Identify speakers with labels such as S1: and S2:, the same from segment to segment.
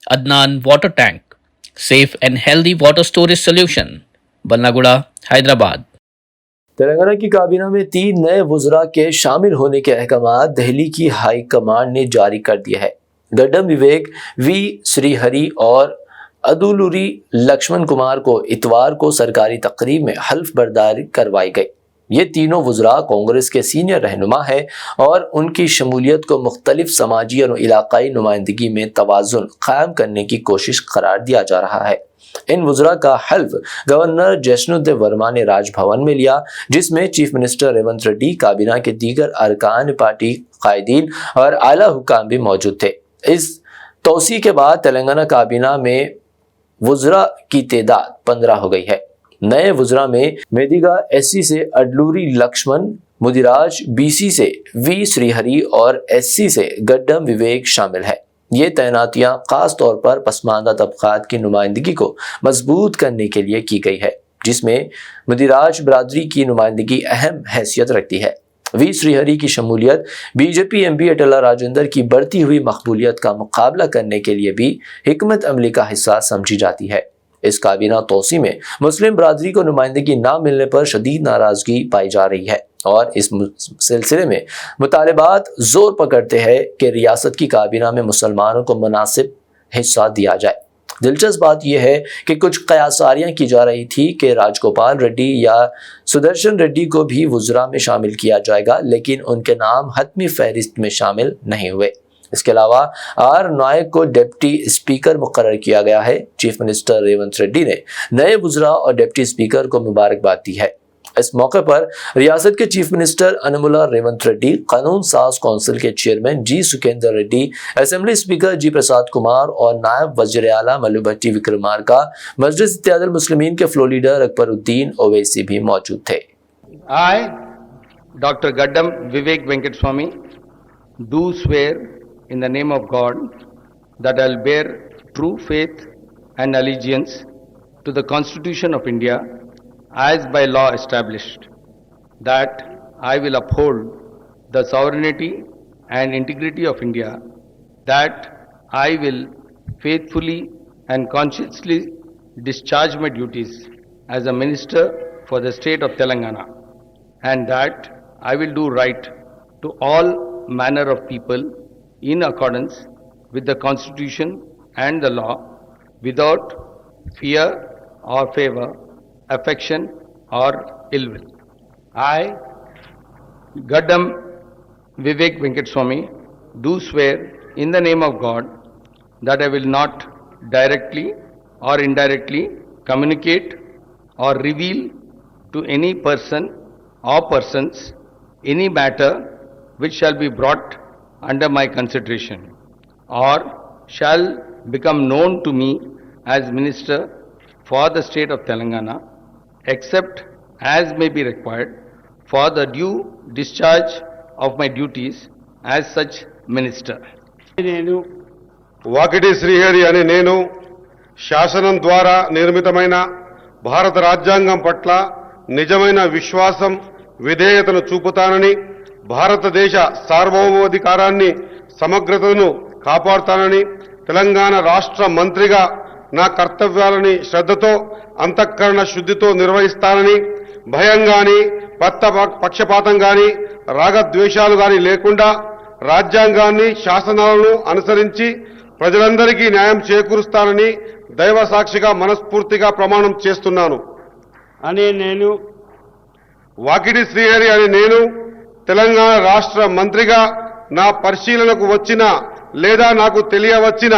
S1: Adnan Water Tank, safe and healthy water storage solution, Ballagula, Hyderabad.
S2: Telangana की काबीना में 3 नए वुज़रा के शामिल होने के अहकाम दिल्ली की हाई कमांड ने जारी कर दिए हैं। गड्डम विवेक, वी श्रीहरि और अदुलुरी लक्ष्मण कुमार को इतवार को सरकारी तकरीब में हल्फ बर्दारी करवाई गई। ये तीनों वुज़रा कांग्रेस के सीनियर रहनुमा हैं और उनकी शमूलियत को मुख्तलिफ समाजी और इलाकाई नुमाइंदगी में तवाज़ुन कायम करने की कोशिश करार दिया जा रहा है। इन वुज़रा का हल्फ गवर्नर जैष्णुदेव वर्मा ने राजभवन में लिया, जिसमें चीफ मिनिस्टर रेवंत रेड्डी, काबीना के दीगर अरकान, पार्टी कायदीन और आला हुकाम भी मौजूद थे। इस तोसी के बाद तेलंगाना काबीना में वुज़रा की तादाद 15 हो गई है। नए वुज़रा में मेदिगा एससी से अडलूरी लक्ष्मण, मुदिराज बीसी से वी श्रीहरि और एससी से गड्डम विवेक शामिल है। ये तैनातियां खास तौर पर पसमानदा तबकात की नुमाइंदगी को मजबूत करने के लिए की गई है, जिसमें मुदिराज बरादरी की नुमाइंदगी अहम हैसियत रखती है। वी श्रीहरि की शमूलियत बीजेपी एमपी अटला राजेंद्र की बढ़ती हुई मकबूलियत का मुकाबला करने के लिए भी हिकमत अमली का हिस्सा समझी जाती है। इस काबीना तोसी में मुस्लिम बरादरी को नुमाइंदगी ना मिलने पर शदीद नाराजगी पाई जा रही है और इस सिलसिले में मुतालबात जोर पकड़ते हैं कि रियासत की काबीना में मुसलमानों को मुनासिब हिस्सा दिया जाए। दिलचस्प बात यह है कि कुछ कयासारियां की जा रही थी कि राजगोपाल रेड्डी या सुदर्शन रेड्डी को भी वुज़रा में शामिल किया जाएगा, लेकिन उनके नाम हतमी फहरिस्त में शामिल नहीं हुए। इसके अलावा आर नायक को डिप्टी स्पीकर मुकर्रर किया गया है। चीफ मिनिस्टर रेवंत रेड्डी ने नए वुज़रा और डिप्टी स्पीकर को मुबारकबाद दी है। इस मौके पर रियासत के चीफ मिनिस्टर अनमुला रेवंत रेड्डी, कानून साज कौंसिल के चेयरमैन जी सुकेंद्र रेड्डी, असेंबली स्पीकर जी प्रसाद कुमार और नायब वज़ीर आला मल्लू भट्टी विक्रमार्का, मजलिस इत्तेहादुल मुस्लिमीन के फ्लो लीडर अकबरुद्दीन ओवैसी भी मौजूद थे।
S3: I, Dr. Gaddam Vivek Venkateswamy, do swear in the name of God that I will bear true faith and allegiance to the Constitution of India as by law established, that I will uphold the sovereignty and integrity of India, that I will faithfully and conscientiously discharge my duties as a minister for the state of Telangana, and that I will do right to all manner of people in accordance with the Constitution and the law, without fear or favor, affection or ill will. I, Gaddam Vivek Venkateswamy, do swear in the name of God that I will not directly or indirectly communicate or reveal to any person or persons any matter which shall be brought under my consideration or shall become known to me as Minister for the state of Telangana, except as may be required for the due discharge of my duties as such Minister.
S4: Vakiti Srihari అనే నేను శాసనం ద్వారా నిర్మితమైన భారత రాజ్యాంగం పట్ల నిజమైన విశ్వాసం, విధేయతను చూపుతానని, భారతదేశ సార్వభౌమాధికారాన్ని, సమగ్రతను కాపాడుతానని, తెలంగాణ రాష్ట్ర మంత్రిగా నా కర్తవ్యాలని శ్రద్ధతో, అంతఃకరణ శుద్ధితో నిర్వహిస్తానని, భయం గాని, పక్షపాతం గాని, రాగద్వేషాలు గాని లేకుండా రాజ్యాంగాన్ని, శాసనాలను అనుసరించి ప్రజలందరికీ న్యాయం చేకూరుస్తానని దైవ సాక్షిగా మనస్ఫూర్తిగా ప్రమాణం చేస్తున్నాను
S5: అనే నేను
S4: వాకిటి శ్రీహరి అనే నేను తెలంగాణ రాష్ట్ర మంత్రిగా నా పరిశీలనకు వచ్చిన లేదా నాకు తెలియవచ్చిన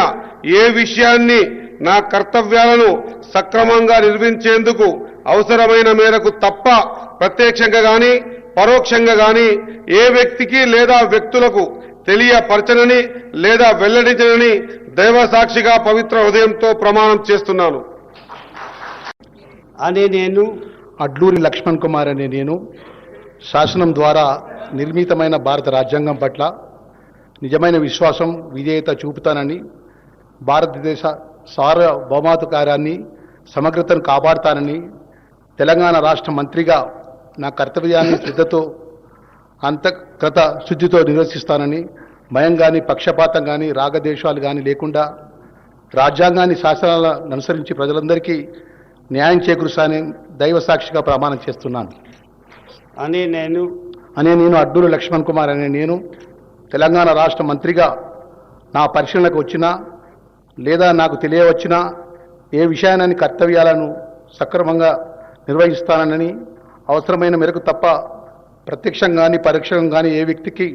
S4: ఏ విషయాన్ని నా కర్తవ్యాలను సక్రమంగా నిర్వహించేందుకు అవసరమైన మేరకు తప్ప ప్రత్యక్షంగా గాని పరోక్షంగా గాని ఏ వ్యక్తికి లేదా వ్యక్తులకు తెలియపరచనని లేదా వెల్లడించనని దైవ సాక్షిగా పవిత్ర హృదయంతో ప్రమాణం చేస్తున్నాను
S5: అనే నేను
S6: అడ్లూరి లక్ష్మణ్ కుమార్ అనే నేను శాసనం ద్వారా నిర్మితమైన భారత రాజ్యాంగం పట్ల నిజమైన విశ్వాసం, విధేయత చూపుతానని, భారతదేశ సార్వభౌమాధికారాన్ని, సమగ్రతను కాపాడుతానని, తెలంగాణ రాష్ట్ర మంత్రిగా నా కర్తవ్యాన్ని శ్రద్ధతో, అంతఃకృత శుద్ధితో నిర్వహిస్తానని, భయం కానీ, పక్షపాతం కానీ, రాగద్వేషాలు కానీ లేకుండా రాజ్యాంగాన్ని శాసనాలను అనుసరించి ప్రజలందరికీ న్యాయం చేకూరుస్తానని దైవ సాక్షిగా ప్రమాణం చేస్తున్నాను.
S5: అని నేను
S6: నేను అడ్డూరి లక్ష్మణ్ కుమార్ అనే నేను తెలంగాణ రాష్ట్ర మంత్రిగా నా పరిశీలనకు వచ్చినా లేదా నాకు తెలియవచ్చినా ఏ విషయాన్ని కర్తవ్యాలను సక్రమంగా నిర్వహిస్తానని అవసరమైన మేరకు తప్ప ప్రత్యక్షంగా కానీ పరోక్షంగా కానీ ఏ వ్యక్తికి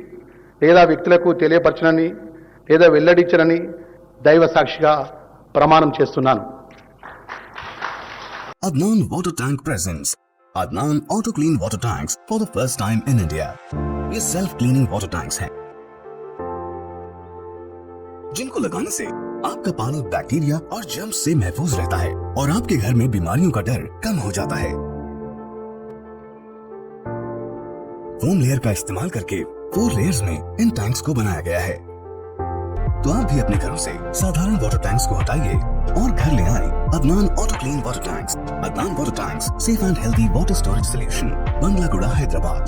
S6: లేదా వ్యక్తులకు తెలియపరచనని లేదా వెల్లడించనని దైవ సాక్షిగా ప్రమాణం చేస్తున్నాను.
S7: Adnan Water Tank presents Adnan Auto Clean Water Tanks for the first time in India. ये सेल्फ क्लीनिंग वाटर टैंक्स हैं जिनको लगाने से आपका पानी बैक्टीरिया और जर्म्स से महफूज रहता है और आपके घर में बीमारियों का डर कम हो जाता है. फोम लेयर का इस्तेमाल करके 4 लेयर्स में इन टैंक्स को बनाया गया है. तो आप भी अपने घरों से साधारण वाटर टैंक्स को हटाइए और घर ले आए Adnan auto clean water tanks. Adnan water tanks, safe and healthy water storage solution, Banglaguda, Hyderabad.